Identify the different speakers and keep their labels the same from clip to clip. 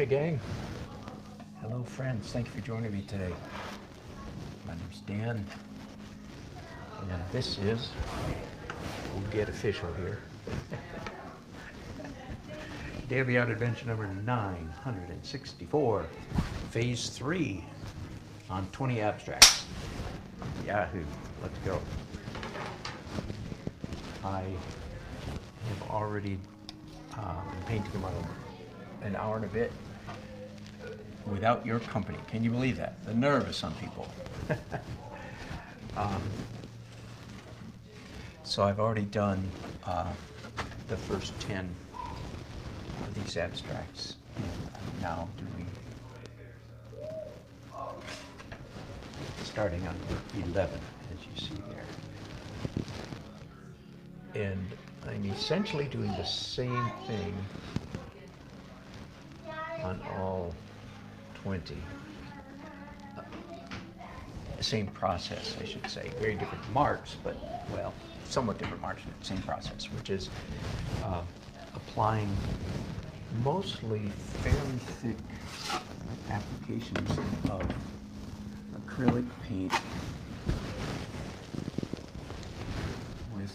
Speaker 1: Hey gang. Hello friends, thank you for joining me today. My name's Dan, and this is, we'll get official here, Daily Out Adventure number 964, Phase 3 on 20 abstracts. Yahoo, let's go. I have already been painting them on an hour and a bit without your company. Can you believe that? The nerve of some people. So I've already done the first 10 of these abstracts, and I'm now doing, starting on 11, as you see there. And I'm essentially doing the same thing on all 20. Same process, I should say. Very different marks, but, well, somewhat different marks, but same process, which is applying mostly fairly thick applications of acrylic paint with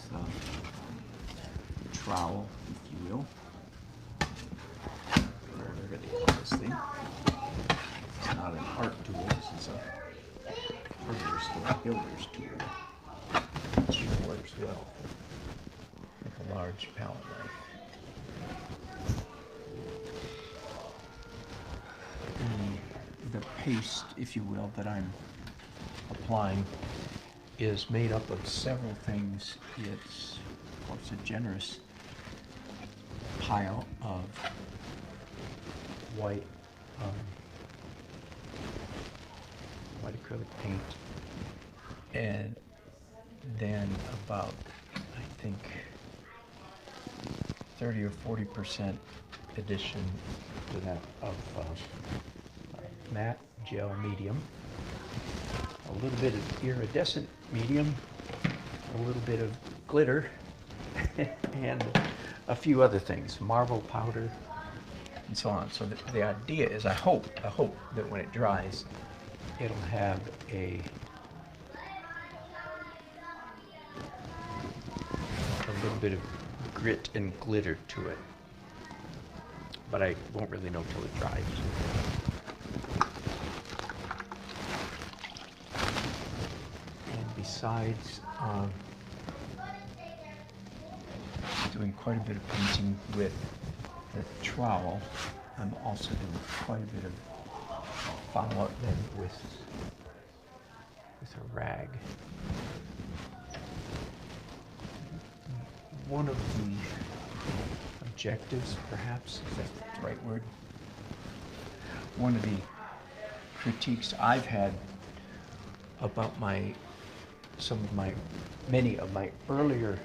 Speaker 1: trowel, if you will. Whatever they call this thing. It's not an art tool, this is a builder's tool. Which works well with a large palette knife. The paste, if you will, that I'm applying is made up of several things. It's, of course, a generous pile of white acrylic paint, and then about, I think, 30 or 40% addition to that of matte gel medium, a little bit of iridescent medium, a little bit of glitter, and a few other things, marble powder, and so on. So the idea is, I hope that when it dries, it'll have a little bit of grit and glitter to it, but I won't really know till it dries. And besides doing quite a bit of painting with the trowel, I'm also doing quite a bit of follow-up then with a rag. One of the objectives, perhaps, is that the right word? One of the critiques I've had about many of my earlier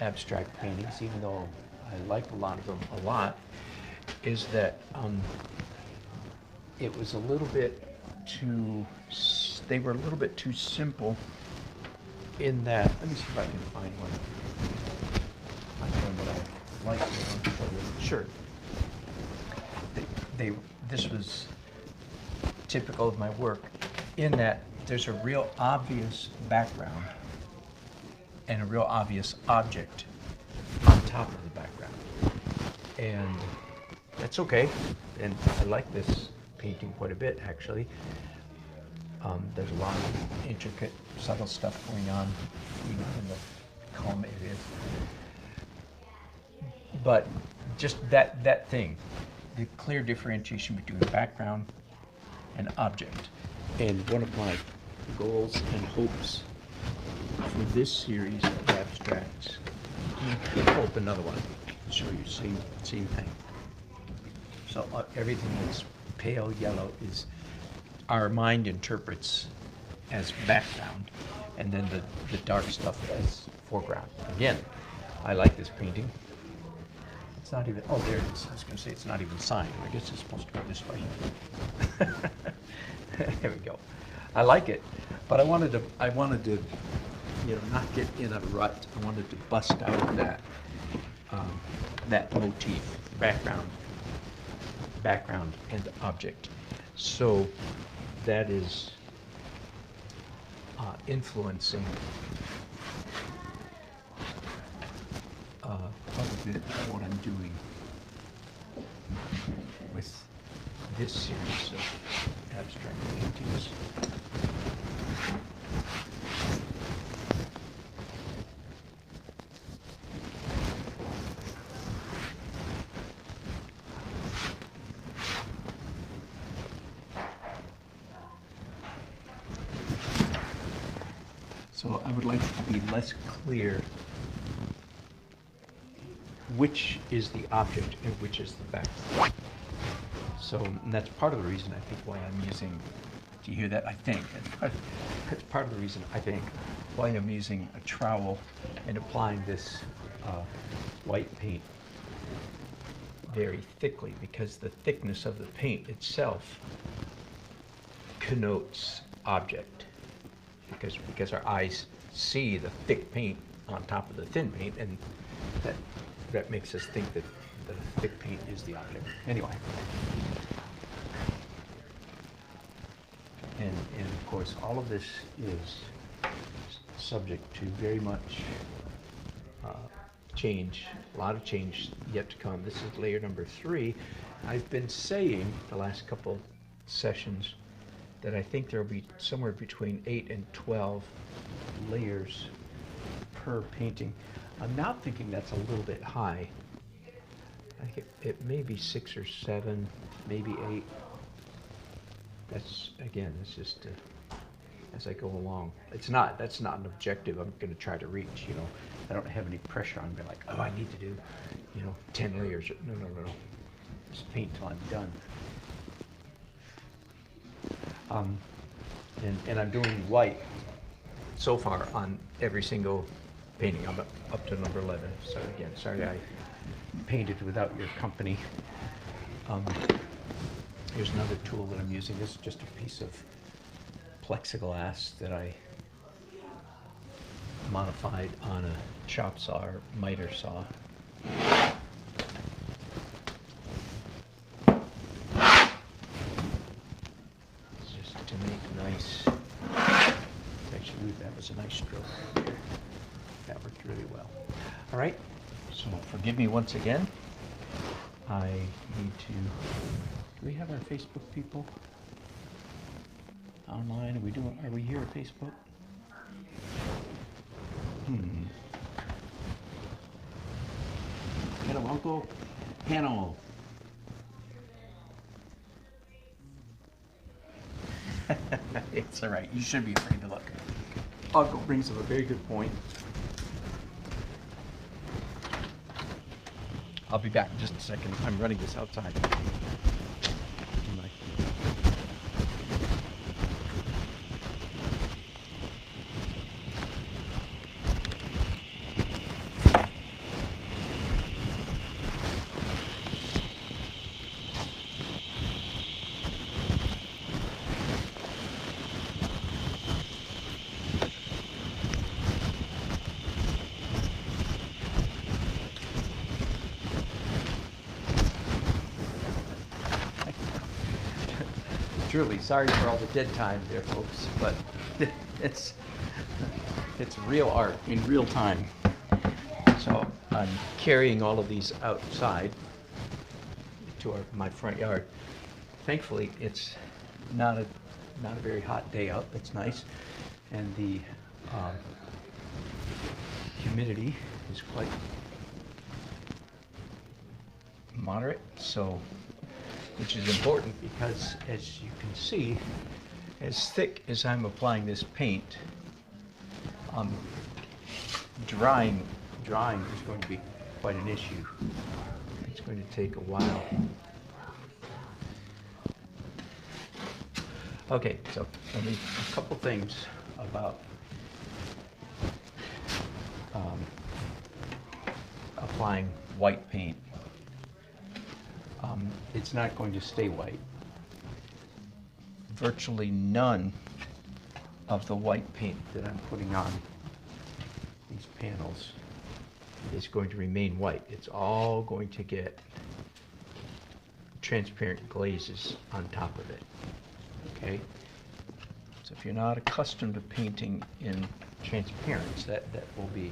Speaker 1: abstract paintings, even though I like a lot of them a lot, is that it was a little bit too, they were a little bit too simple in that, let me see if I can find one. Find one that I like. Sure. This was typical of my work in that there's a real obvious background and a real obvious object on top of the background. And that's okay. And I like this painting quite a bit, actually. There's a lot of intricate, subtle stuff going on, even in the comb areas. But just that thing, the clear differentiation between background and object. And one of my goals and hopes for this series of abstracts, oh, another one, I'll show you, same thing. So everything that's pale yellow is our mind interprets as background, and then the dark stuff as foreground. Again, I like this painting. It's not even, oh, there it is. I was going to say it's not even signed. I guess it's supposed to go this way. There we go. I like it, but I wanted to, not get in a rut. I wanted to bust out that motif, background, background and object. So that is influencing quite a bit of what I'm doing with this series of abstract paintings. So I would like it to be less clear which is the object and which is the background. So and that's part of the reason I think why I'm using, do you hear that? I think. That's part of the reason I think why I'm using a trowel and applying this white paint very thickly, because the thickness of the paint itself connotes object. Because our eyes see the thick paint on top of the thin paint, and that makes us think that the thick paint is the object. Anyway. And of course, all of this is subject to very much change, a lot of change yet to come. This is layer number 3. I've been saying the last couple sessions that I think there will be somewhere between 8 and 12 layers per painting. I'm now thinking that's a little bit high. I think it may be 6 or 7, maybe 8. That's, again, it's just as I go along. That's not an objective I'm going to try to reach, you know. I don't have any pressure on me like, oh, I need to do, 10 layers. No. Just paint till I'm done. And I'm doing white so far on every single painting. I'm up to number 11. So again, sorry I painted without your company. Here's another tool that I'm using. This is just a piece of plexiglass that I modified on a chop saw or miter saw. Just to make nice, actually that was a nice stroke there. That worked really well. All right, so forgive me once again. I need to, do we have our Facebook people online? Are we here at Facebook? Hello, Uncle Hanno. It's all right. You should be afraid to look. Uncle brings up a very good point. I'll be back in just a second. I'm running this outside. Truly, sorry for all the dead time there, folks, but it's real art in real time. So I'm carrying all of these outside to my front yard. Thankfully, it's not a very hot day out. It's nice, and the humidity is quite moderate. So. Which is important because, as you can see, as thick as I'm applying this paint, drying is going to be quite an issue. It's going to take a while. Okay, so a couple things about applying white paint. It's not going to stay white. Virtually none of the white paint that I'm putting on these panels is going to remain white. It's all going to get transparent glazes on top of it, okay? So if you're not accustomed to painting in transparents, that will be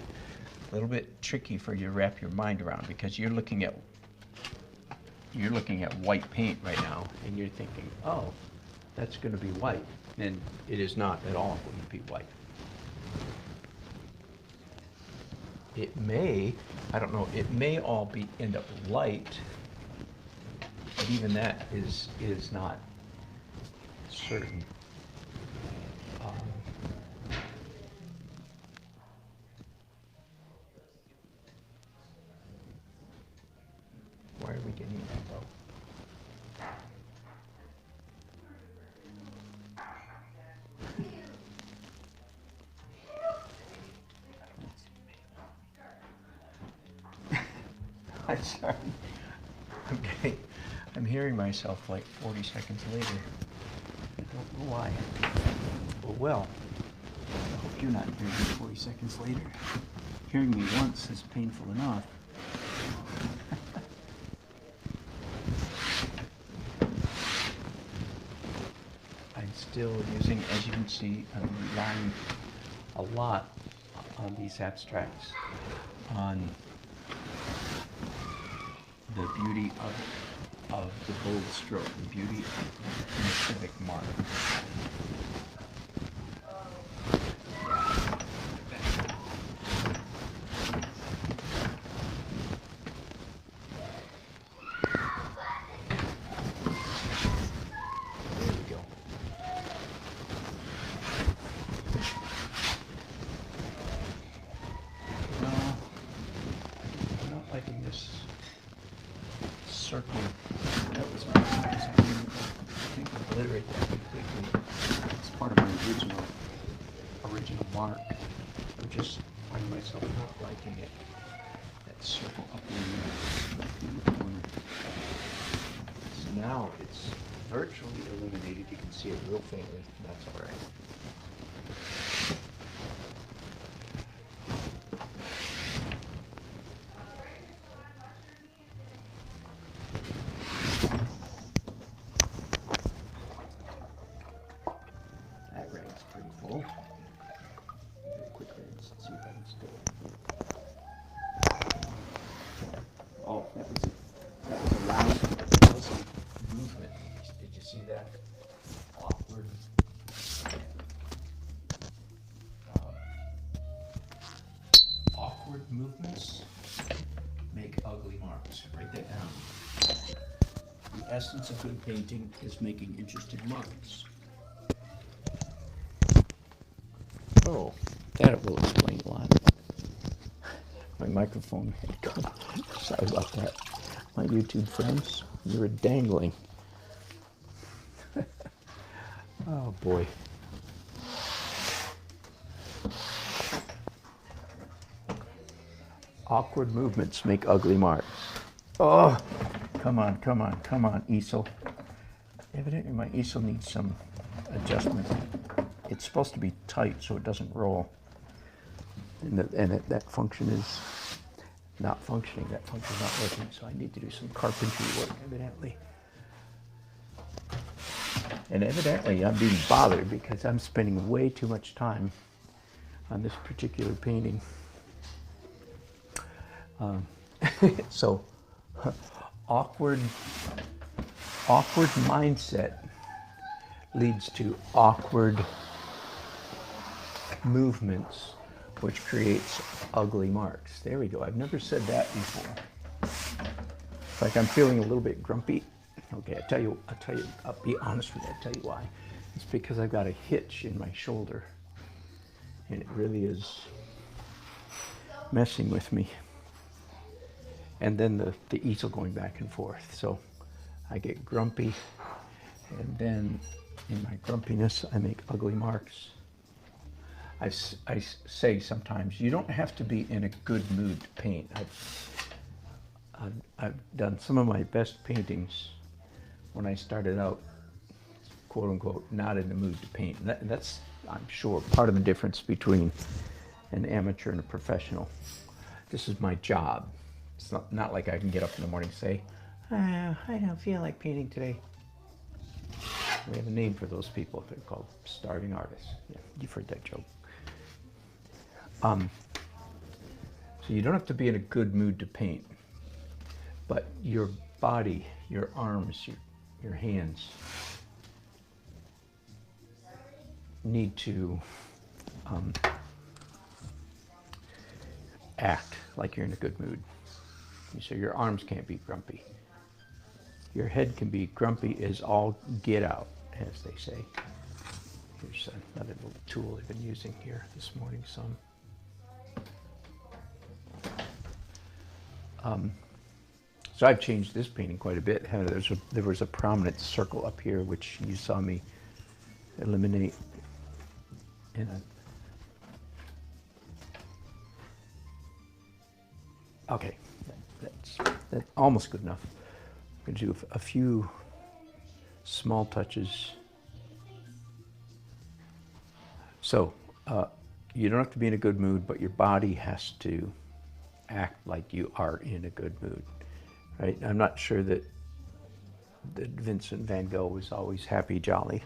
Speaker 1: a little bit tricky for you to wrap your mind around, because you're looking at white paint right now, and you're thinking, oh, that's going to be white, and it is not at all going to be white. It may, I don't know, it may all end up light, but even that is not certain. Why are we getting that though? I'm sorry. Okay, I'm hearing myself like 40 seconds later. I don't know why. Well, I hope you're not hearing me 40 seconds later. Hearing me once is painful enough. I'm still using, as you can see, I'm relying a lot on these abstracts, on the beauty of the bold stroke, the beauty of the civic mark. There we go. No, I'm not liking this circle. That was my size. I think obliterate that completely. It's part of my original mark. I just find myself not liking it. That circle up in the corner. So now it's virtually illuminated. You can see it real faintly. That's all right. Oh, that was a lousy movement. Did you see that? Awkward movements make ugly marks. Write that down. The essence of good painting is making interesting marks. Oh, that will explain a lot. My microphone had gone. Sorry about that. My YouTube friends, you were dangling. Oh boy. Awkward movements make ugly marks. Oh, come on, easel. Evidently my easel needs some adjustment. It's supposed to be tight so it doesn't roll. And that function is not functioning. That function's not working, so I need to do some carpentry work, evidently. And evidently I'm being bothered because I'm spending way too much time on this particular painting. So awkward mindset leads to awkward movements, which creates ugly marks. There we go. I've never said that before. It's like I'm feeling a little bit grumpy. Okay, I'll be honest with you. I'll tell you why. It's because I've got a hitch in my shoulder, and it really is messing with me. And then the easel going back and forth. So I get grumpy, and then in my grumpiness, I make ugly marks. I say sometimes, you don't have to be in a good mood to paint. I've done some of my best paintings when I started out, quote unquote, not in the mood to paint. And that's, I'm sure, part of the difference between an amateur and a professional. This is my job. It's not like I can get up in the morning and say, I don't feel like painting today. We have a name for those people. They're called starving artists. Yeah, you've heard that joke. So you don't have to be in a good mood to paint, but your body, your arms, your hands need to act like you're in a good mood. So your arms can't be grumpy. Your head can be grumpy as all get out, as they say. Here's another little tool I've been using here this morning some. So I've changed this painting quite a bit. There was a prominent circle up here, which you saw me eliminate. Okay, that's almost good enough. I'm going to do a few small touches. So you don't have to be in a good mood, but your body has to act like you are in a good mood, right? I'm not sure that Vincent van Gogh was always happy, jolly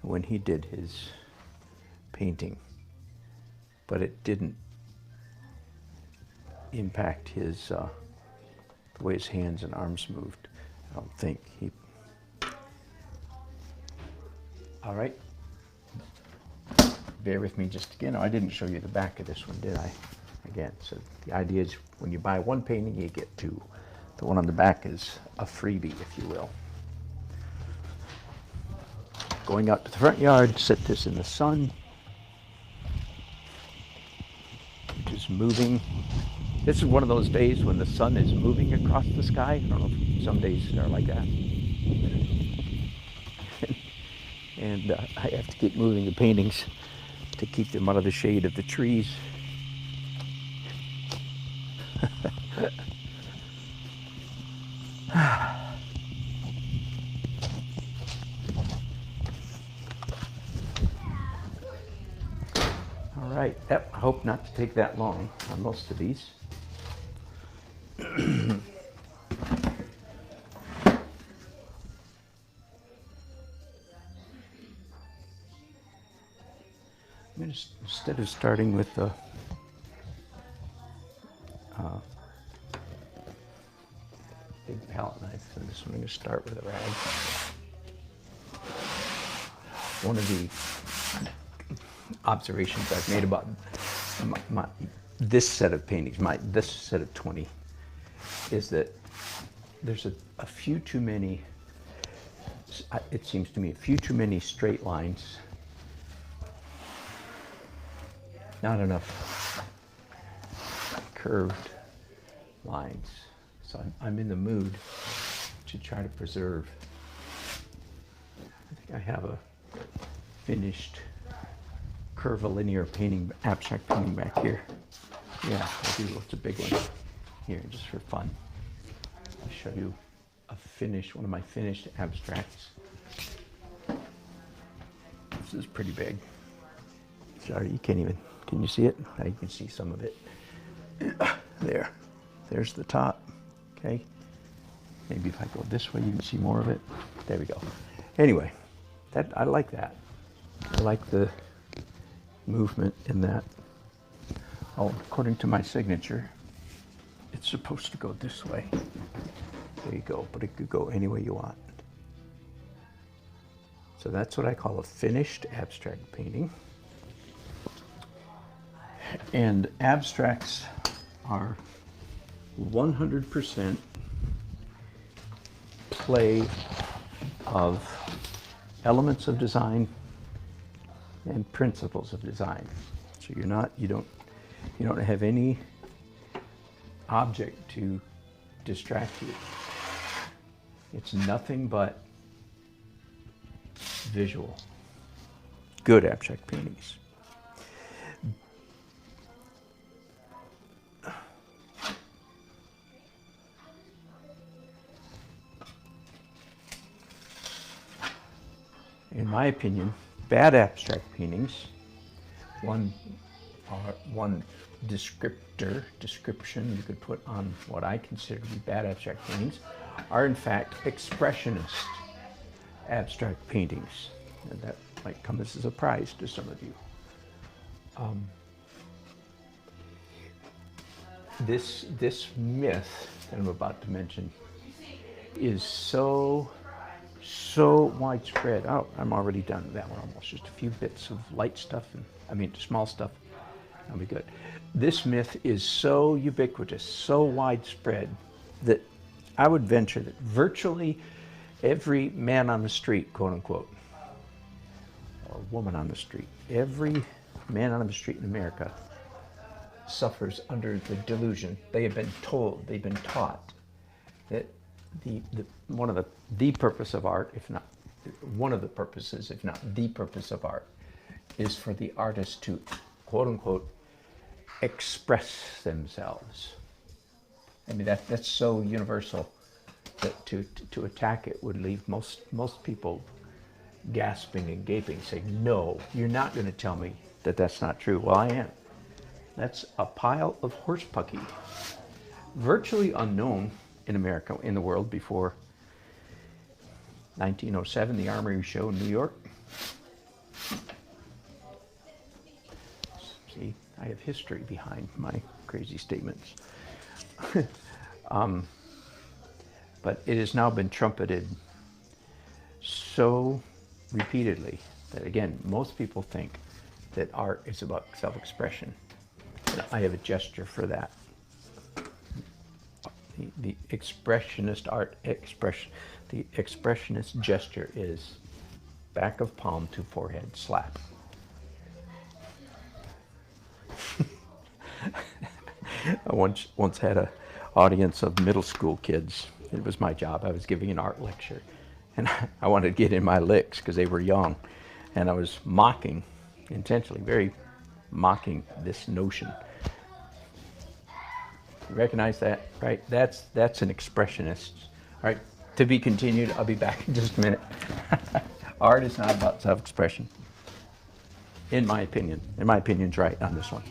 Speaker 1: when he did his painting, but it didn't impact his the way his hands and arms moved. I don't think he. All right. Bear with me just again. I didn't show you the back of this one, did I? Again, so the idea is when you buy one painting, you get two. The one on the back is a freebie, if you will. Going out to the front yard, set this in the sun, which is moving. This is one of those days when the sun is moving across the sky. I don't know if some days are like that. And I have to keep moving the paintings to keep them out of the shade of the trees. All right, yep, I hope not to take that long on most of these. I'm going to, instead of starting with the big palette knife, so this one I'm going to start with a rag. One of the observations I've made about this set of paintings, this set of 20, is that there's a few too many, it seems to me, a few too many straight lines. Not enough curved lines. So I'm in the mood to try to preserve. I think I have a finished curvilinear painting, abstract painting back here. Yeah, I do. It's a big one. Here, just for fun. I'll show you one of my finished abstracts. This is pretty big. Sorry, you can't even. Can you see it? Now you can see some of it. There's the top. Okay. Maybe if I go this way, you can see more of it. There we go. Anyway, I like that. I like the movement in that. Oh, according to my signature, it's supposed to go this way. There you go, but it could go any way you want. So that's what I call a finished abstract painting. And abstracts are 100% play of elements of design and principles of design. So you don't have any object to distract you. It's nothing but visual. Good abstract paintings. In my opinion, bad abstract paintings, one description you could put on what I consider to be bad abstract paintings are in fact expressionist abstract paintings. And that might come as a surprise to some of you. This myth that I'm about to mention is so widespread. Oh, I'm already done with that one almost. Just a few bits of light stuff, small stuff. That'll be good. This myth is so ubiquitous, so widespread, that I would venture that virtually every man on the street, quote unquote, or woman on the street, every man on the street in America suffers under the delusion. They have been told, they've been taught that one of the purpose of art, if not one of the purposes, if not the purpose of art, is for the artist to, quote unquote, express themselves. I mean, that's so universal that to attack it would leave most people gasping and gaping, saying, no, you're not going to tell me that that's not true. Well, I am. That's a pile of horsepucky, virtually unknown in America, in the world, before 1907, the Armory Show in New York. See, I have history behind my crazy statements. But it has now been trumpeted so repeatedly that, again, most people think that art is about self-expression. I have a gesture for that. The expressionist art the expressionist gesture is back of palm to forehead slap. I once had an audience of middle school kids. It was my job. I was giving an art lecture, and I wanted to get in my licks because they were young, and I was mocking, intentionally, very mocking this notion. You recognize that, right? That's an expressionist. All right, to be continued. I'll be back in just a minute. Art is not about self-expression, in my opinion. And my opinion's right on this one.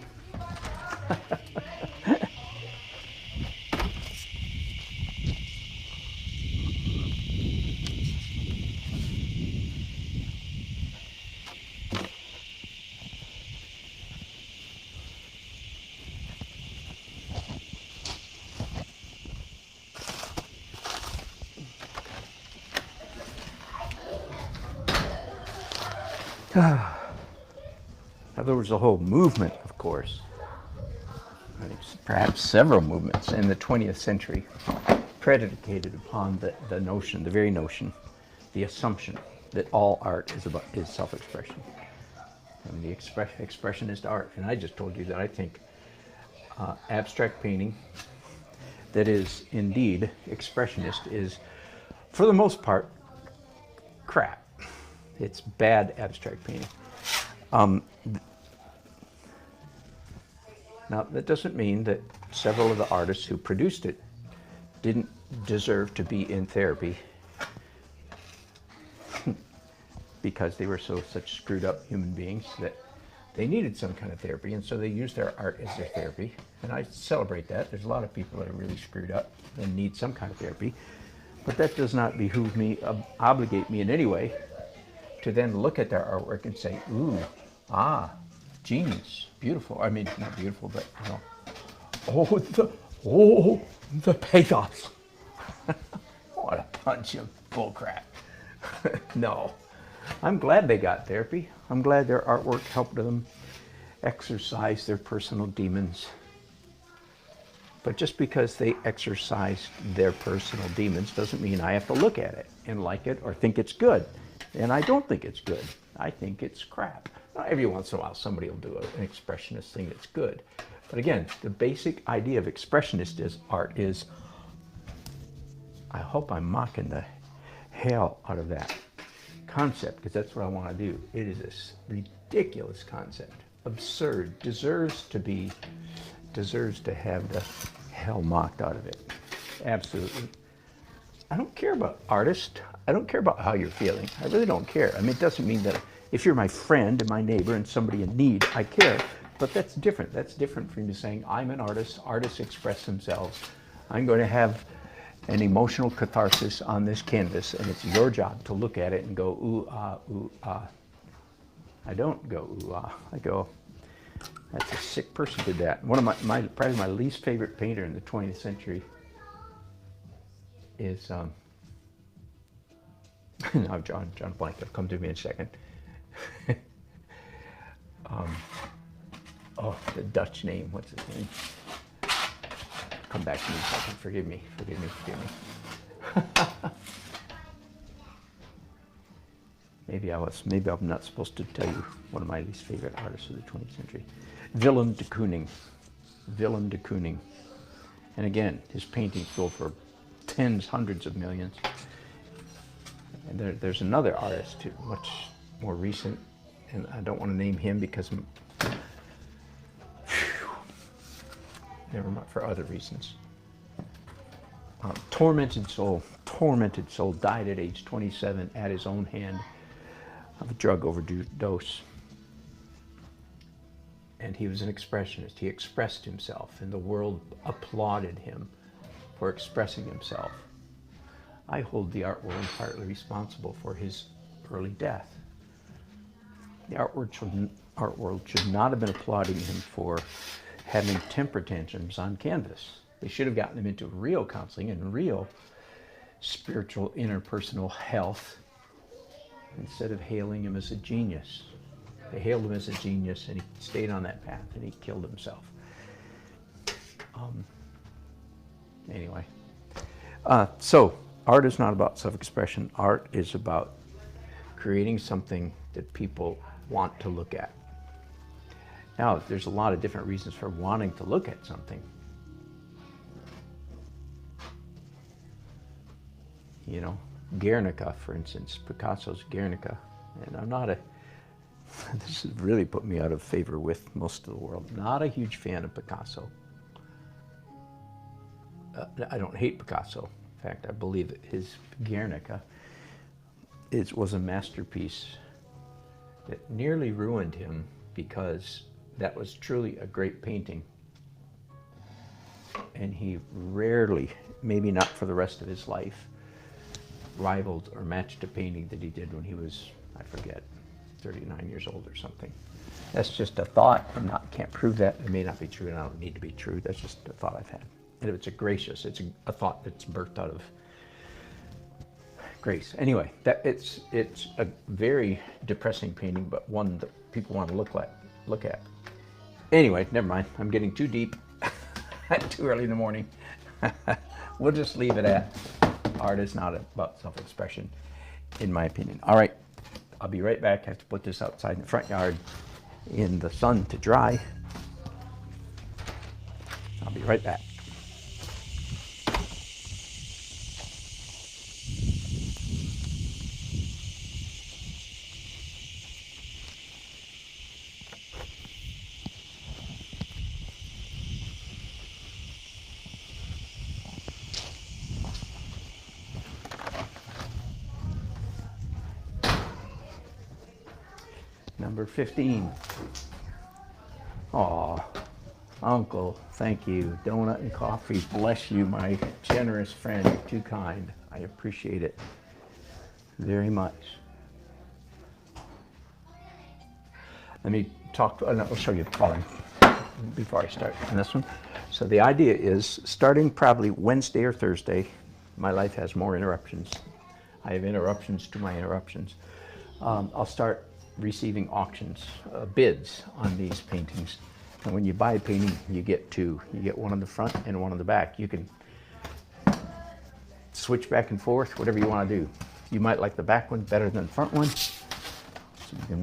Speaker 1: Now, there was a whole movement, of course, perhaps several movements in the 20th century predicated upon the notion, the very notion, the assumption that all art is self-expression. I mean, the expressionist art. And I just told you that I think abstract painting that is indeed expressionist is, for the most part, crap. It's bad abstract painting. Now, that doesn't mean that several of the artists who produced it didn't deserve to be in therapy because they were such screwed up human beings that they needed some kind of therapy, and so they used their art as their therapy. And I celebrate that. There's a lot of people that are really screwed up and need some kind of therapy, but that does not behoove me, obligate me in any way to then look at their artwork and say, ooh, genius, beautiful. I mean, not beautiful, but, the pathos. What a bunch of bullcrap. No, I'm glad they got therapy. I'm glad their artwork helped them exercise their personal demons. But just because they exercised their personal demons doesn't mean I have to look at it and like it or think it's good. And I don't think it's good. I think it's crap. Now, every once in a while, somebody will do an expressionist thing that's good. But again, the basic idea of expressionist art is, I hope I'm mocking the hell out of that concept, because that's what I want to do. It is this ridiculous concept, absurd, deserves to have the hell mocked out of it. Absolutely. I don't care about artists. I don't care about how you're feeling. I really don't care. I mean, it doesn't mean that if you're my friend and my neighbor and somebody in need, I care. but that's different. That's different from you saying, I'm an artist, artists express themselves. I'm going to have an emotional catharsis on this canvas, and it's your job to look at it and go, ooh, ah, ooh, ah. I don't go, ooh, ah. I go, that's a sick person did that. One of probably my least favorite painter in the 20th century is, now John Blank will come to me in a second. Oh, the Dutch name, what's his name? Come back to me in a second, forgive me. Maybe I'm not supposed to tell you one of my least favorite artists of the 20th century. Willem de Kooning. And again, his paintings go for tens, hundreds of millions. And there's another artist, too, much more recent, and I don't want to name him because, never mind, for other reasons. Tormented soul, died at age 27 at his own hand of a drug overdose. And he was an expressionist. He expressed himself, and the world applauded him for expressing himself. I hold the art world partly responsible for his early death. The art world should not have been applauding him for having temper tantrums on canvas. They should have gotten him into real counseling and real spiritual interpersonal health instead of hailing him as a genius. They hailed him as a genius, and he stayed on that path, and he killed himself. Anyway, so art is not about self-expression. Art is about creating something that people want to look at. Now, there's a lot of different reasons for wanting to look at something. You know, Guernica, for instance, Picasso's Guernica. And I'm not this has really put me out of favor with most of the world. Not a huge fan of Picasso. I don't hate Picasso. In fact, I believe that his Guernica was a masterpiece that nearly ruined him, because that was truly a great painting. And he rarely, maybe not for the rest of his life, rivaled or matched a painting that he did when he was, I forget, 39 years old or something. That's just a thought. Can't prove that. It may not be true, and I don't need to be true. That's just a thought I've had. And if it's a thought that's birthed out of grace. Anyway, it's a very depressing painting, but one that people want to look at. Anyway, never mind. I'm getting too deep. Too early in the morning. We'll just leave it at art is not about self-expression, in my opinion. All right, I'll be right back. I have to put this outside in the front yard in the sun to dry. I'll be right back. Number 15. Aw, Uncle, thank you. Donut and coffee. Bless you, my generous friend. You're too kind. I appreciate it very much. Let me talk, I'll show you the coloring before I start on this one. So the idea is, starting probably Wednesday or Thursday, my life has more interruptions. I have interruptions to my interruptions. I'll start receiving auctions, bids on these paintings. And when you buy a painting, you get two. You get one on the front and one on the back. You can switch back and forth, whatever you want to do. You might like the back one better than the front one. So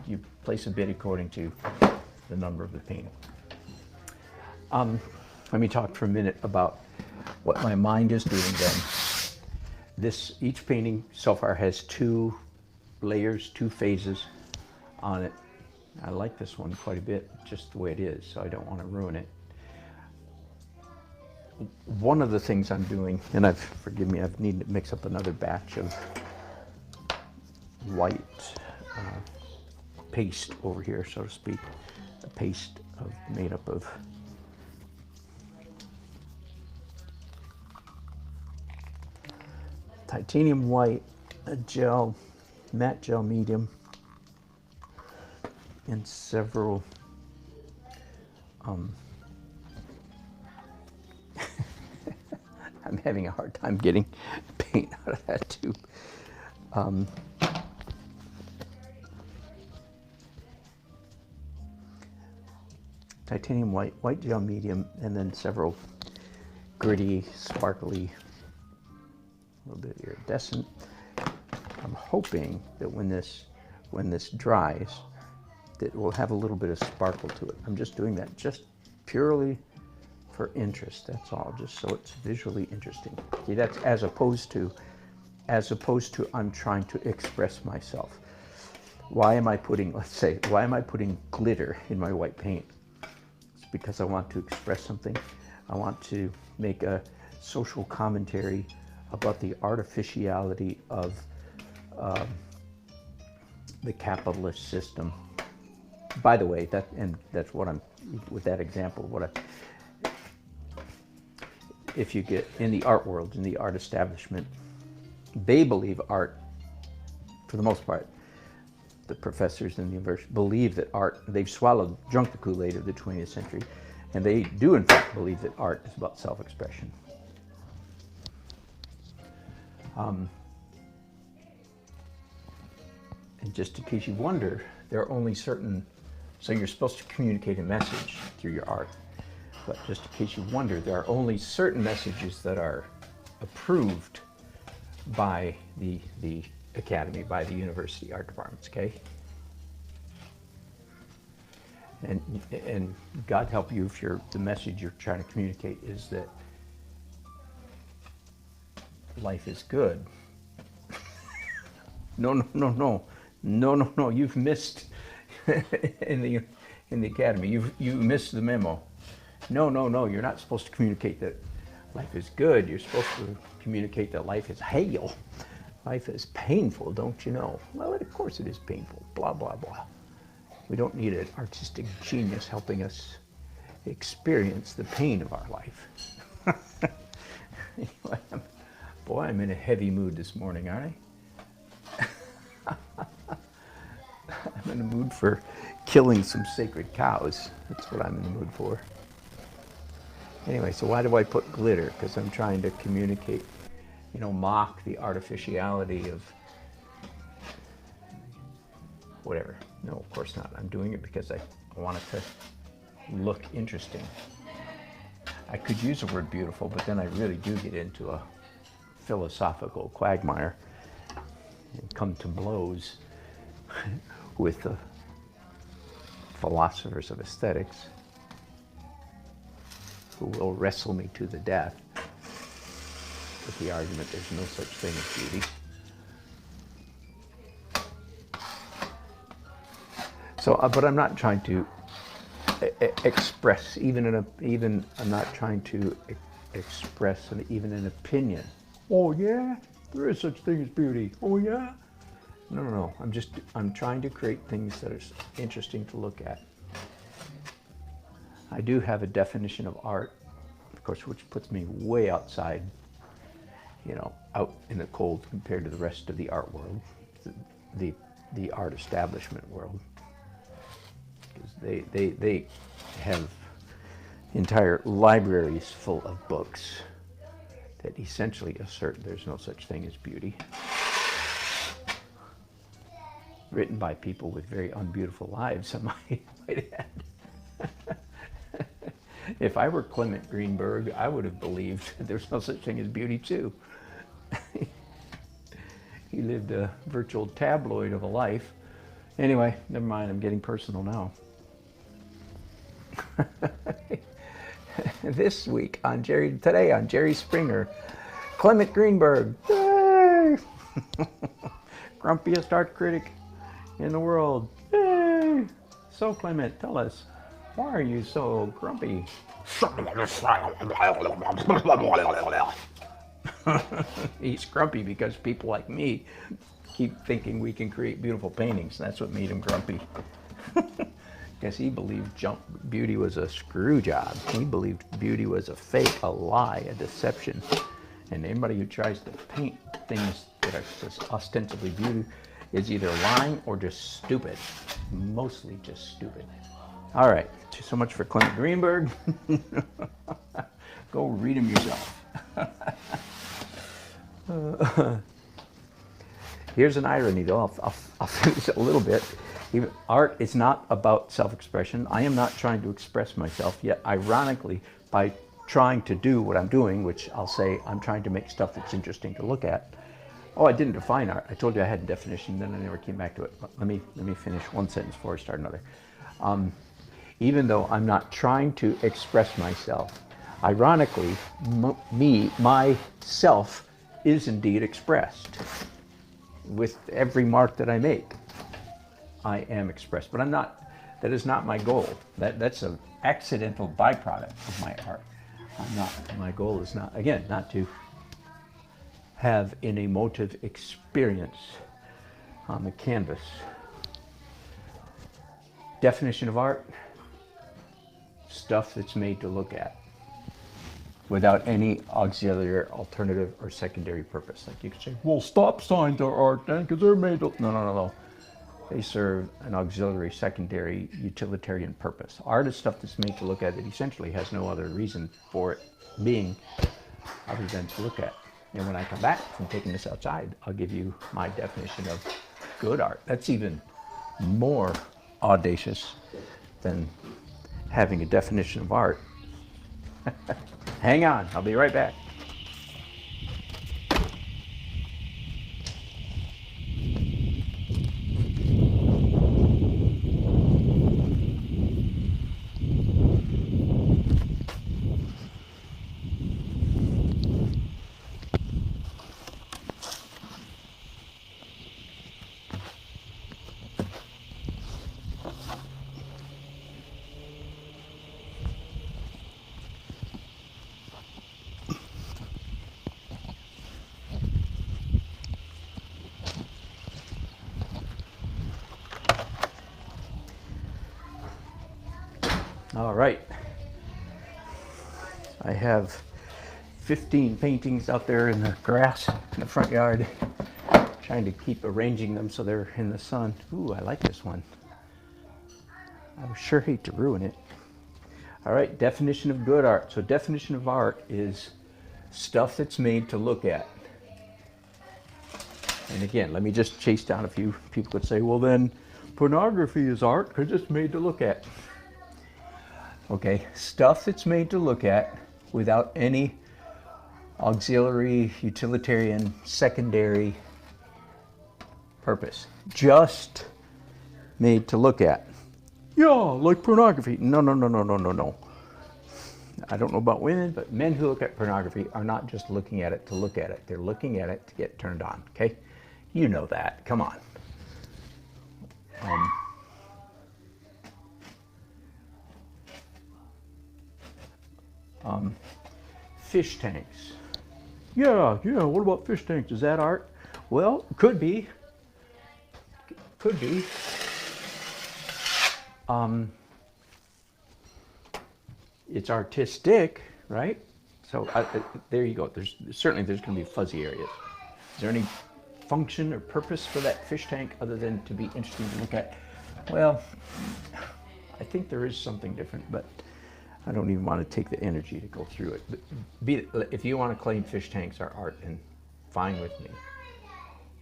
Speaker 1: you place a bid according to the number of the painting. Let me talk for a minute about what my mind is doing then. Each painting so far has two layers, two phases on it. I like this one quite a bit, just the way it is, so I don't want to ruin it. One of the things I'm doing, and forgive me, I need to mix up another batch of white paste over here, so to speak. a paste made up of titanium white, a gel, matte gel medium, and several I'm having a hard time getting paint out of that tube. Titanium white, white gel medium, and then several gritty, sparkly, a little bit iridescent. I'm hoping that when this dries, that it will have a little bit of sparkle to it. I'm just doing that just purely for interest, that's all, just so it's visually interesting. See, that's as opposed to I'm trying to express myself. Why am I putting, let's say, why am I putting glitter in my white paint? It's because I want to express something. I want to make a social commentary about the artificiality of the capitalist system. By the way, that's what I'm, with that example, if you get in the art world, in the art establishment, they believe art, for the most part, the professors in the university believe that art, they've drunk the Kool-Aid of the 20th century, and they do in fact believe that art is about self-expression. And just in case you wonder, there are only certain, so you're supposed to communicate a message through your art. But just in case you wonder, there are only certain messages that are approved by the academy, by the university art departments, okay? And God help you if the message you're trying to communicate is that life is good. No, you've missed in the academy. You missed the memo. No, you're not supposed to communicate that life is good. You're supposed to communicate that life is hell. Life is painful, don't you know? Well, of course it is painful, blah, blah, blah. We don't need an artistic genius helping us experience the pain of our life. Anyway, boy, I'm in a heavy mood this morning, aren't I? I'm in a mood for killing some sacred cows. That's what I'm in the mood for. Anyway, so why do I put glitter? Because I'm trying to communicate, mock the artificiality of whatever. No, of course not. I'm doing it because I want it to look interesting. I could use the word beautiful, but then I really do get into a philosophical quagmire and come to blows with the philosophers of aesthetics, who will wrestle me to the death with the argument there's no such thing as beauty. So, but I'm not trying to express I'm not trying to express even an opinion. Oh yeah, there is such thing as beauty. Oh yeah. No. I'm trying to create things that are interesting to look at. I do have a definition of art, of course, which puts me way outside, out in the cold compared to the rest of the art world, the art establishment world. Because they have entire libraries full of books that essentially assert there's no such thing as beauty. Written by people with very unbeautiful lives, I might add. If I were Clement Greenberg, I would have believed there's no such thing as beauty too. He lived a virtual tabloid of a life. Anyway, never mind, I'm getting personal now. Today on Jerry Springer, Clement Greenberg, yay! Grumpiest art critic in the world. Yay! So Clement, tell us, why are you so grumpy? He's grumpy because people like me keep thinking we can create beautiful paintings. That's what made him grumpy. Guess he believed beauty was a screw job. He believed beauty was a fake, a lie, a deception. And anybody who tries to paint things that are ostensibly beauty is either lying or just stupid. Mostly just stupid. All right, so much for Clement Greenberg. Go read him yourself. Here's an irony, though. I'll finish it a little bit. Even art is not about self-expression. I am not trying to express myself, yet ironically, by trying to do what I'm doing, which I'll say I'm trying to make stuff that's interesting to look at. Oh, I didn't define art. I told you I had a definition, then I never came back to it. But let me finish one sentence before I start another. Even though I'm not trying to express myself, ironically, myself is indeed expressed. With every mark that I make, I am expressed. But I'm not, that is not my goal. That's an accidental byproduct of my art. My goal is not, again, not to have an emotive experience on the canvas. Definition of art, stuff that's made to look at without any auxiliary, alternative, or secondary purpose. Like you could say, well, stop signs are art then, because they're made to... No. They serve an auxiliary, secondary, utilitarian purpose. Art is stuff that's made to look at that essentially has no other reason for it being other than to look at. And when I come back from taking this outside, I'll give you my definition of good art. That's even more audacious than having a definition of art. Hang on, I'll be right back. All right, I have 15 paintings out there in the grass in the front yard, trying to keep arranging them so they're in the sun. Ooh, I like this one. I would sure hate to ruin it. All right, definition of good art. So definition of art is stuff that's made to look at. And again, let me just chase down a few people could say, well then, pornography is art because it's made to look at. Okay, stuff that's made to look at without any auxiliary, utilitarian, secondary purpose. Just made to look at. Yeah, like pornography. No. I don't know about women, but men who look at pornography are not just looking at it to look at it. They're looking at it to get turned on, okay? You know that. Come on. Fish tanks. Yeah, what about fish tanks? Is that art? Well, could be. Could be. It's artistic, right? So there you go. There's going to be fuzzy areas. Is there any function or purpose for that fish tank other than to be interesting to look at? Well, I think there is something different, but I don't even want to take the energy to go through it. But if you want to claim fish tanks are art, and fine with me.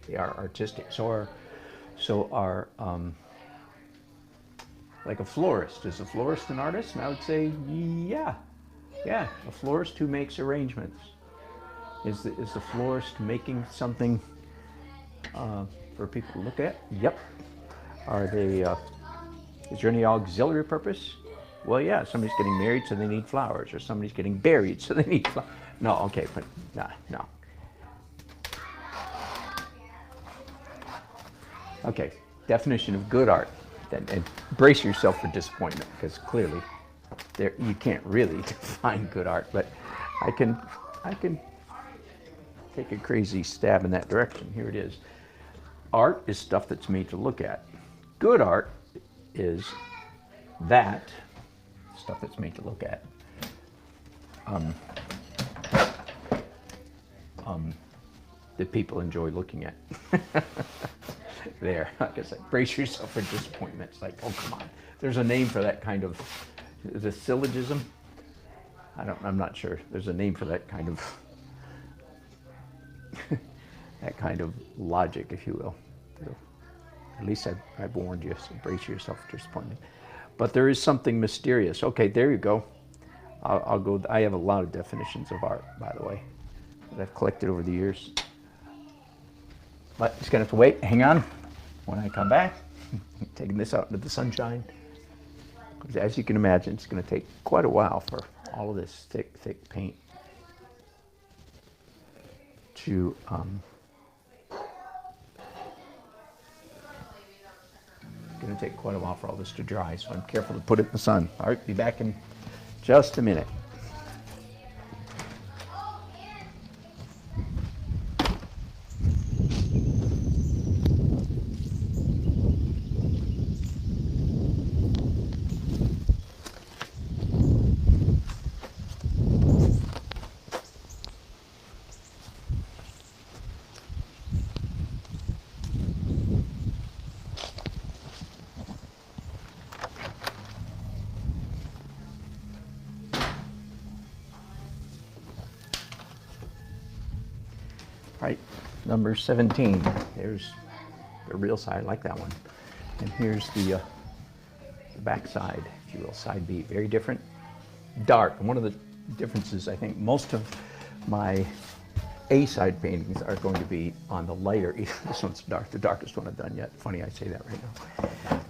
Speaker 1: They are artistic. So are like a florist. Is a florist an artist? And I would say, yeah. A florist who makes arrangements. Is the florist making something for people to look at? Yep. Are they? Is there any auxiliary purpose? Well, yeah, somebody's getting married, so they need flowers, or somebody's getting buried, so they need flowers. No, okay, but no. Okay, definition of good art. And brace yourself for disappointment, because clearly you can't really define good art, but I can take a crazy stab in that direction. Here it is. Art is stuff that's made to look at. Good art is that stuff that's made to look at. That people enjoy looking at. There, like I said, brace yourself for disappointment. It's like, oh, come on. There's a name for that kind of, is it syllogism? I'm not sure. There's a name for that kind of, that kind of logic, if you will. So, at least I've warned you, so brace yourself for disappointment. But there is something mysterious. Okay, there you go. I'll go. I have a lot of definitions of art, by the way, that I've collected over the years. But just gonna have to wait. Hang on. When I come back, taking this out into the sunshine. Because as you can imagine, it's gonna take quite a while for all of this thick paint to going to take quite a while for all this to dry, so I'm careful to put it in the sun. All right, be back in just a minute. Right, number 17. There's the real side. I like that one. And here's the back side, if you will, side B. Very different, dark. And one of the differences, I think, most of my A side paintings are going to be on the lighter. This one's dark, the darkest one I've done yet. Funny I say that right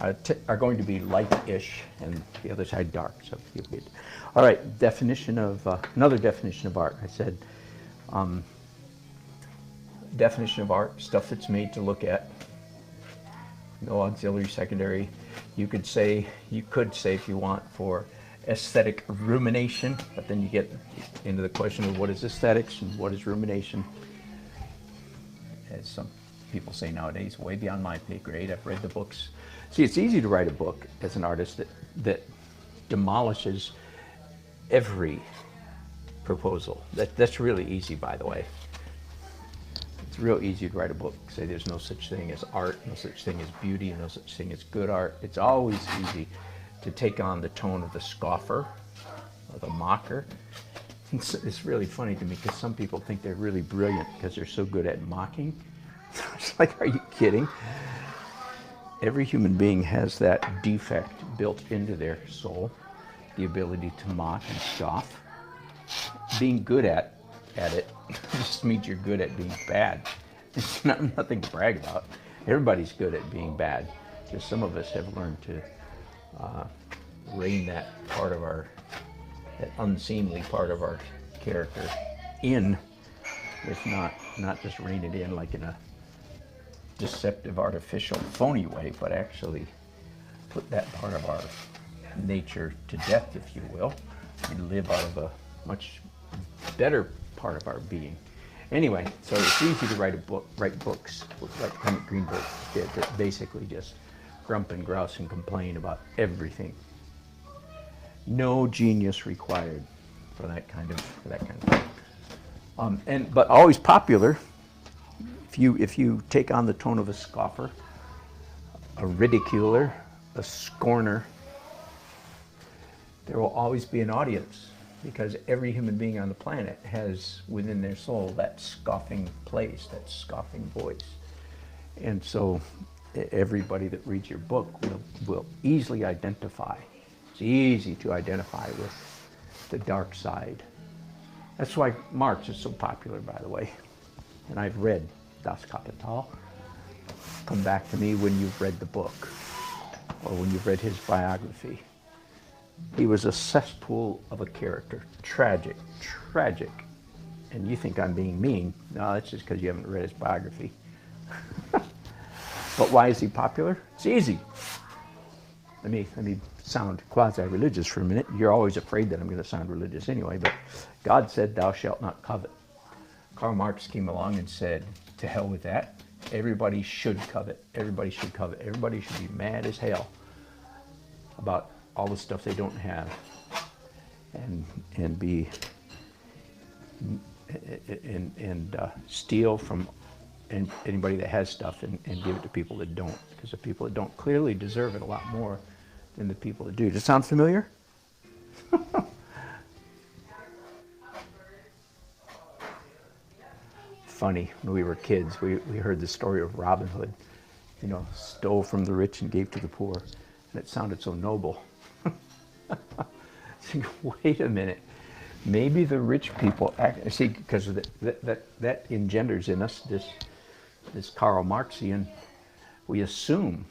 Speaker 1: now. Are going to be light-ish, and the other side dark. So you'll get. All right, definition of another definition of art. I said. Definition of art, stuff that's made to look at. No auxiliary, secondary. You could say if you want, for aesthetic rumination, but then you get into the question of what is aesthetics and what is rumination. As some people say nowadays, way beyond my pay grade. I've read the books. See, it's easy to write a book as an artist that demolishes every proposal. That's really easy, by the way. It's real easy to write a book, say there's no such thing as art, no such thing as beauty, no such thing as good art. It's always easy to take on the tone of the scoffer or the mocker. It's really funny to me because some people think they're really brilliant because they're so good at mocking. It's like, are you kidding? Every human being has that defect built into their soul, the ability to mock and scoff. Being good at it just means you're good at being bad. It's nothing to brag about. Everybody's good at being bad. Just some of us have learned to rein that part of that unseemly part of our character in, if not just rein it in like in a deceptive, artificial, phony way, but actually put that part of our nature to death, if you will, and live out of a much better part of our being. Anyway, so it's easy to write books like Clement Greenberg did, that basically just grump and grouse and complain about everything. No genius required for that kind of thing. But always popular. If you take on the tone of a scoffer, a ridiculer, a scorner, there will always be an audience. Because every human being on the planet has within their soul that scoffing place, that scoffing voice. And so everybody that reads your book will easily identify. It's easy to identify with the dark side. That's why Marx is so popular, by the way. And I've read Das Kapital. Come back to me when you've read the book or when you've read his biography. He was a cesspool of a character. Tragic. And you think I'm being mean. No, that's just because you haven't read his biography. But why is he popular? It's easy. Let me sound quasi-religious for a minute. You're always afraid that I'm going to sound religious anyway, but God said, thou shalt not covet. Karl Marx came along and said, to hell with that. Everybody should covet. Everybody should covet. Everybody should be mad as hell about all the stuff they don't have, and be and steal from anybody that has stuff and give it to people that don't, because the people that don't clearly deserve it a lot more than the people that do. Does it sound familiar? Funny, when we were kids, we heard the story of Robin Hood, you know, stole from the rich and gave to the poor, and it sounded so noble. Think, wait a minute, maybe the rich people see, because that engenders in us this Karl Marxian. We assume.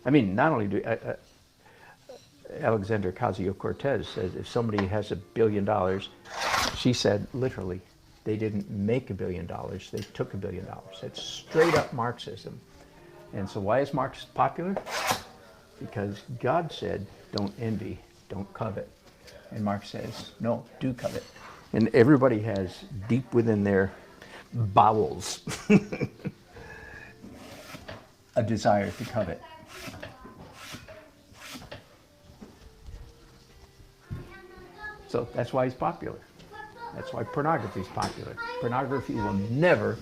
Speaker 1: I mean, not only do Alexander Ocasio-Cortez says if somebody has $1 billion, she said literally, they didn't make $1 billion, they took $1 billion. That's straight up Marxism. And so why is Marx popular? Because God said, don't envy, don't covet. And Marx says, no, do covet. And everybody has deep within their bowels a desire to covet. So that's why he's popular. That's why pornography is popular. Pornography will never,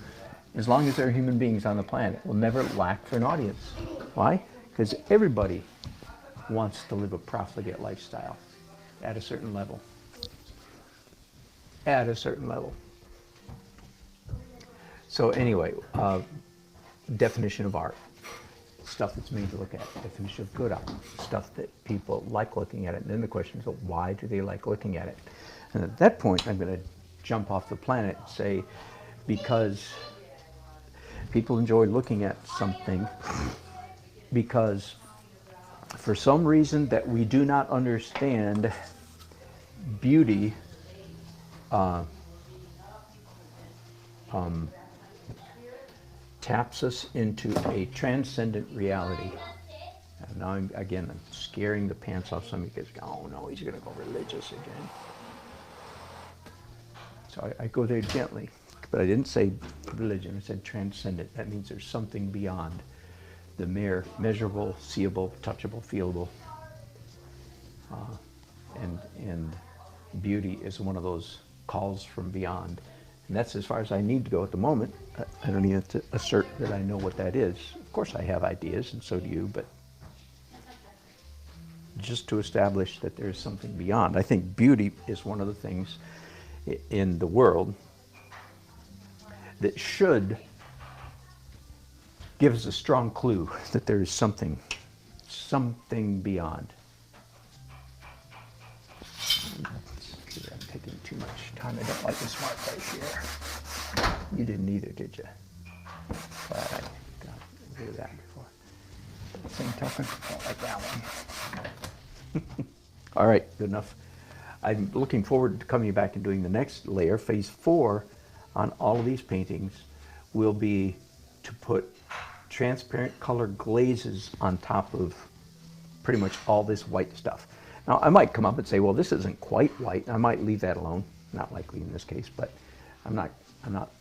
Speaker 1: as long as there are human beings on the planet, will never lack for an audience. Why? Because everybody wants to live a profligate lifestyle at a certain level. At a certain level. So anyway, definition of art. Stuff that's made to look at. Definition of good art. Stuff that people like looking at it. And then the question is, well, why do they like looking at it? And at that point, I'm going to jump off the planet and say, because people enjoy looking at something because for some reason that we do not understand, beauty taps us into a transcendent reality. And now I'm scaring the pants off somebody because, oh no, he's going to go religious again. So I go there gently, but I didn't say religion, I said transcendent. That means there's something beyond the mere measurable, seeable, touchable, feelable. And beauty is one of those calls from beyond. And that's as far as I need to go at the moment. I don't need to assert that I know what that is. Of course I have ideas, and so do you, but just to establish that there's something beyond. I think beauty is one of the things in the world that should give us a strong clue that there is something beyond. I'm taking too much time. I don't like the smart place here. You didn't either, did you? Glad I got rid of that before. Same token, don't like that one. All right, good enough. I'm looking forward to coming back and doing the next layer. Phase 4 on all of these paintings will be to put transparent color glazes on top of pretty much all this white stuff. Now, I might come up and say, well, this isn't quite white. I might leave that alone. Not likely in this case, but I'm not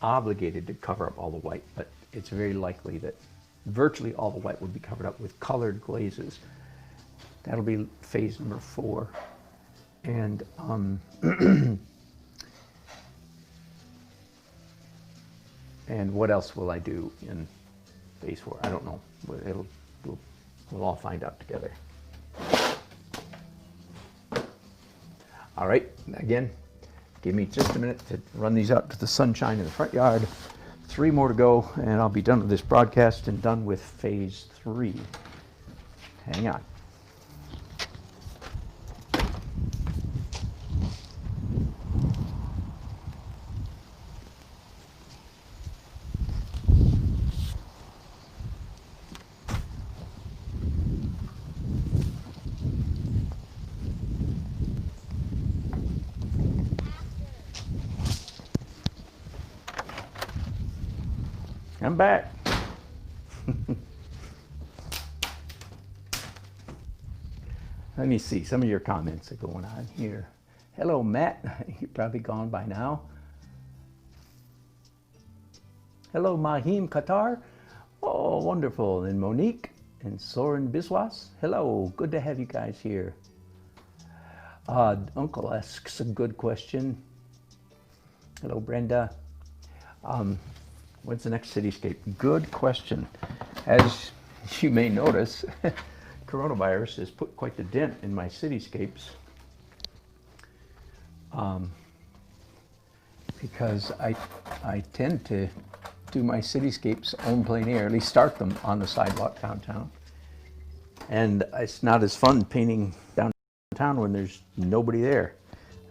Speaker 1: obligated to cover up all the white, but it's very likely that virtually all the white will be covered up with colored glazes. That'll be phase number 4. And and what else will I do in phase 4? I don't know. We'll all find out together. All right, again, give me just a minute to run these out to the sunshine in the front yard. 3 more to go, and I'll be done with this broadcast and done with phase 3. Hang on. I'm back. Let me see some of your comments are going on here. Hello, Matt. You're probably gone by now. Hello, Mahim Qatar. Oh, wonderful. And Monique and Soren Biswas. Hello. Good to have you guys here. Uncle asks a good question. Hello, Brenda. When's the next cityscape? Good question. As you may notice, coronavirus has put quite the dent in my cityscapes. Because I tend to do my cityscapes en plein air, at least start them on the sidewalk downtown. And it's not as fun painting downtown when there's nobody there.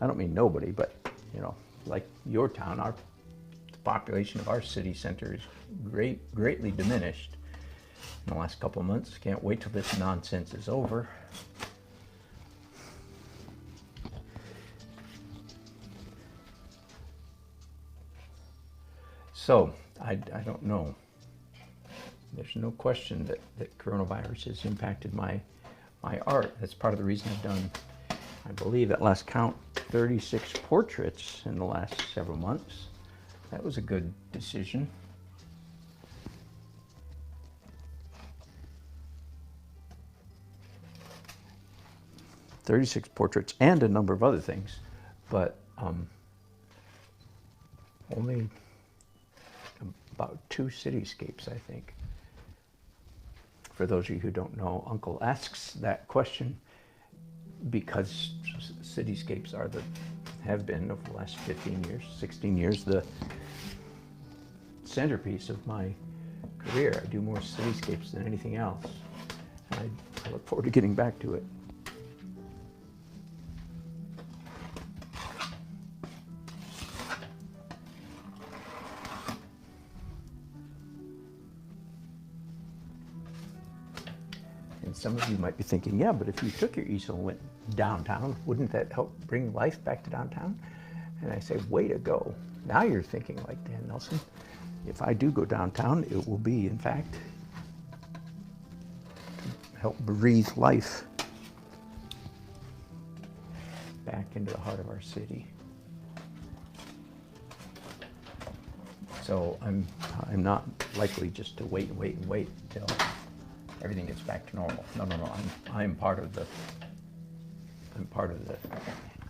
Speaker 1: I don't mean nobody, but you know, like your town, the population of our city center is greatly diminished in the last couple of months. Can't wait till this nonsense is over. So, I don't know. There's no question that coronavirus has impacted my art. That's part of the reason I've done, I believe at last count, 36 portraits in the last several months. That was a good decision. "36 portraits and a number of other things, but only about 2 cityscapes, I think. For those of you who don't know, Uncle asks that question because cityscapes have been over the last 15 years, 16 years, the centerpiece of my career. I do more cityscapes than anything else. And I look forward to getting back to it. And some of you might be thinking, yeah, but if you took your easel and went downtown, wouldn't that help bring life back to downtown? And I say, way to go. Now you're thinking like Dan Nelson. If I do go downtown, it will be, in fact, help breathe life back into the heart of our city. So I'm not likely just to wait until everything gets back to normal. No. I'm part of the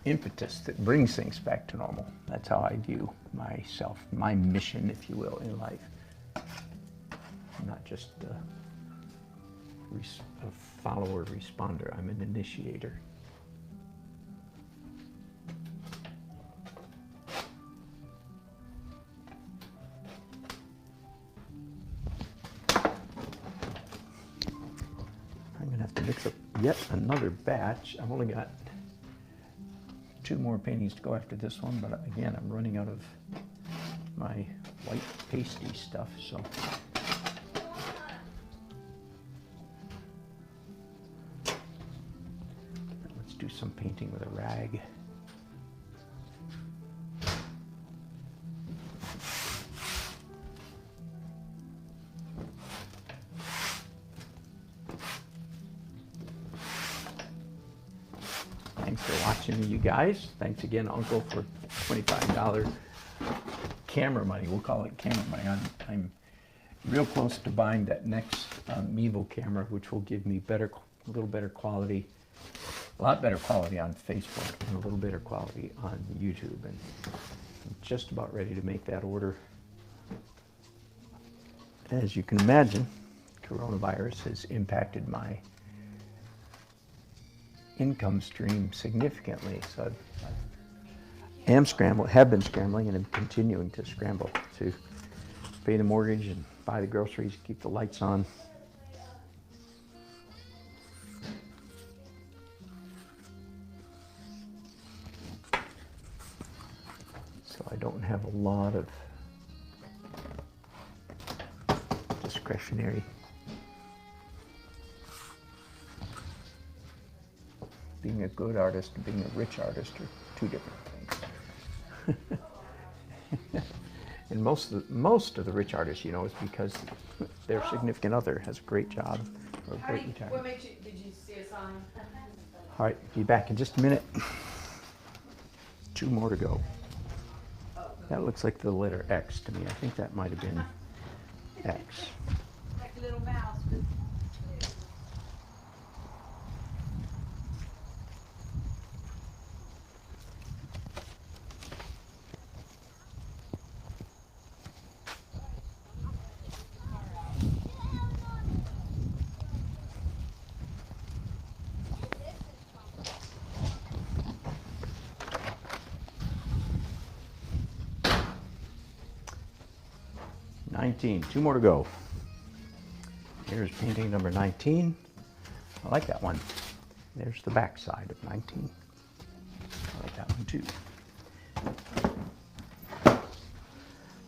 Speaker 1: impetus that brings things back to normal. That's how I view myself, my mission, if you will, in life. I'm not just a follower responder. I'm an initiator. I'm gonna have to mix up yet another batch. I've only got 2 more paintings to go after this one, but again, I'm running out of my white pasty stuff, so. Let's do some painting with a rag. Thanks for watching, you guys. Thanks again, Uncle, for $25 camera money. We'll call it camera money. I'm real close to buying that next Mevo camera, which will give me a little better quality, a lot better quality on Facebook and a little better quality on YouTube. And I'm just about ready to make that order. As you can imagine, coronavirus has impacted my income stream significantly. So I have been scrambling, and I'm continuing to scramble to pay the mortgage and buy the groceries, keep the lights on. So I don't have a lot of discretionary. Being a good artist and being a rich artist are 2 different things. And most of the rich artists, you know, is because their significant other has a great job or a great retirement.
Speaker 2: Did you see a sign?
Speaker 1: All right, be back in just a minute. 2 more to go. That looks like the letter X to me. I think that might have been X.
Speaker 2: Like a little mouse.
Speaker 1: 19, 2 more to go. Here's painting number 19. I like that one. There's the back side of 19. I like that one too.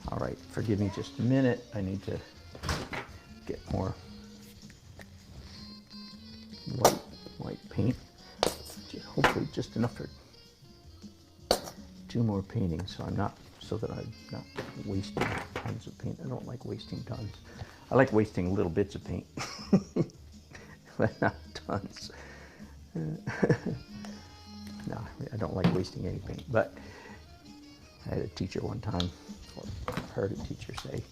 Speaker 1: All right, forgive me just a minute. I need to get more white paint. Hopefully just enough for 2 more paintings, so that I'm not wasting tons of paint. I don't like wasting tons. I like wasting little bits of paint, but not tons. No, I don't like wasting any paint. But I had a teacher one time, or heard a teacher say,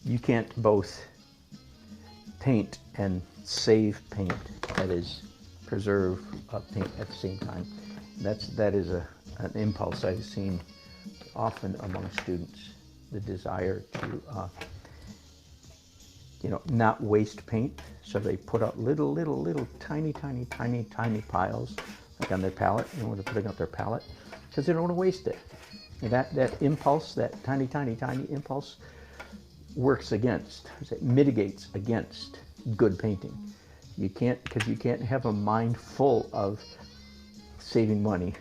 Speaker 1: you can't both paint and save paint, that is, preserve paint at the same time. That is an impulse I've seen often among students, the desire to not waste paint. So they put up little tiny piles, like on their palette, when they're putting up their palette, because they don't want to waste it. And that impulse, that tiny impulse, works against, it mitigates against good painting. Because you can't have a mind full of saving money.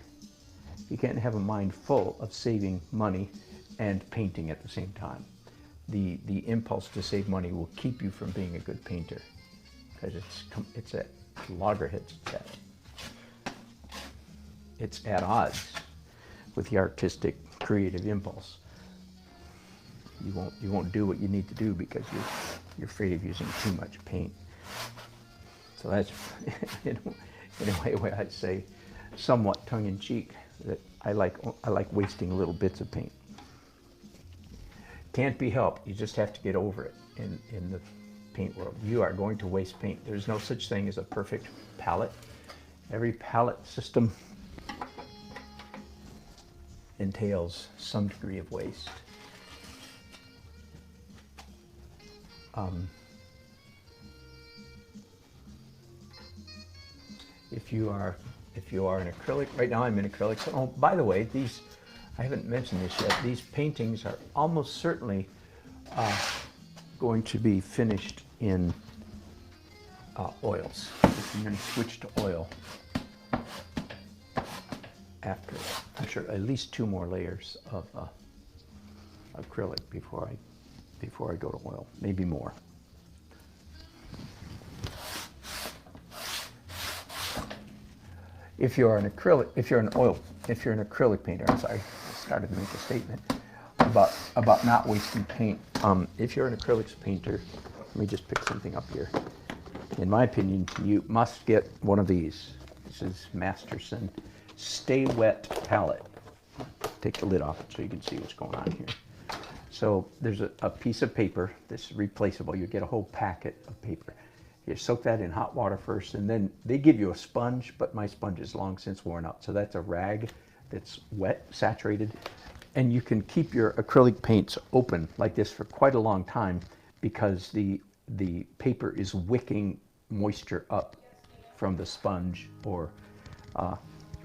Speaker 1: You can't have a mind full of saving money and painting at the same time. The impulse to save money will keep you from being a good painter, because it's at loggerheads. It's at odds with the artistic, creative impulse. You won't do what you need to do because you're afraid of using too much paint. So that's in a way I'd say, somewhat tongue-in-cheek, that I like wasting little bits of paint. Can't be helped. You just have to get over it in the paint world. You are going to waste paint. There's no such thing as a perfect palette. Every palette system entails some degree of waste. If you are an acrylic, right now I'm in acrylics. Oh, by the way, these, I haven't mentioned this yet, these paintings are almost certainly going to be finished in oils. I'm going to switch to oil after, I'm sure, at least 2 more layers of acrylic before I go to oil, maybe more. If you're an acrylic painter, I'm sorry, I started to make a statement about not wasting paint. If you're an acrylics painter, let me just pick something up here. In my opinion, you must get one of these. This is Masterson Stay Wet palette. Take the lid off so you can see what's going on here. So there's a piece of paper that's replaceable. You get a whole packet of paper. You soak that in hot water first, and then they give you a sponge, but my sponge is long since worn out. So that's a rag that's wet, saturated, and you can keep your acrylic paints open like this for quite a long time because the paper is wicking moisture up from the sponge or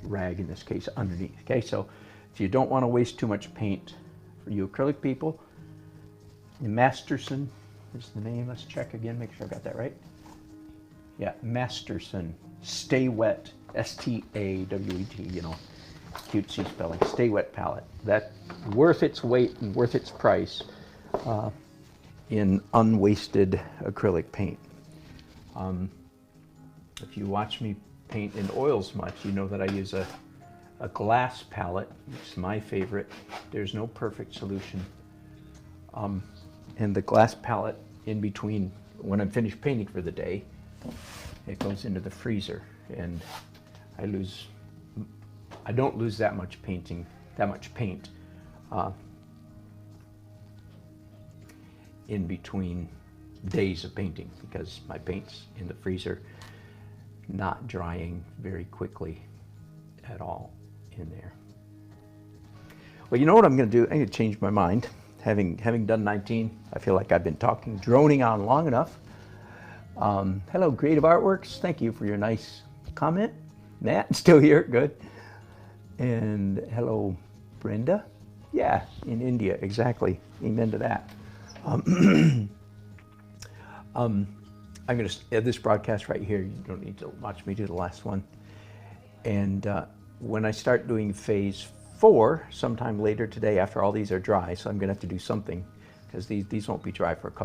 Speaker 1: rag, in this case, underneath. Okay, so if you don't want to waste too much paint, for you acrylic people, Masterson is the name. Let's check again, make sure I got that right. Yeah, Masterson Stay Wet, S-T-A-W-E-T, cutesy spelling, Stay Wet palette. That's worth its weight and worth its price in unwasted acrylic paint. If you watch me paint in oils much, you know that I use a glass palette. It's my favorite. There's no perfect solution. And the glass palette, in between, when I'm finished painting for the day, it goes into the freezer, and I don't lose that much paint in between days of painting, because my paint's in the freezer, not drying very quickly at all in there. Well, you know what I'm going to do? I'm going to change my mind. Having done 19, I feel like I've been droning on long enough. Hello, Creative Artworks. Thank you for your nice comment. Matt, still here, good. And hello, Brenda. Yeah, in India, exactly. Amen to that. I'm going to end this broadcast right here. You don't need to watch me do the last one. And when I start doing phase 4, sometime later today, after all these are dry, so I'm going to have to do something, because these won't be dry for a couple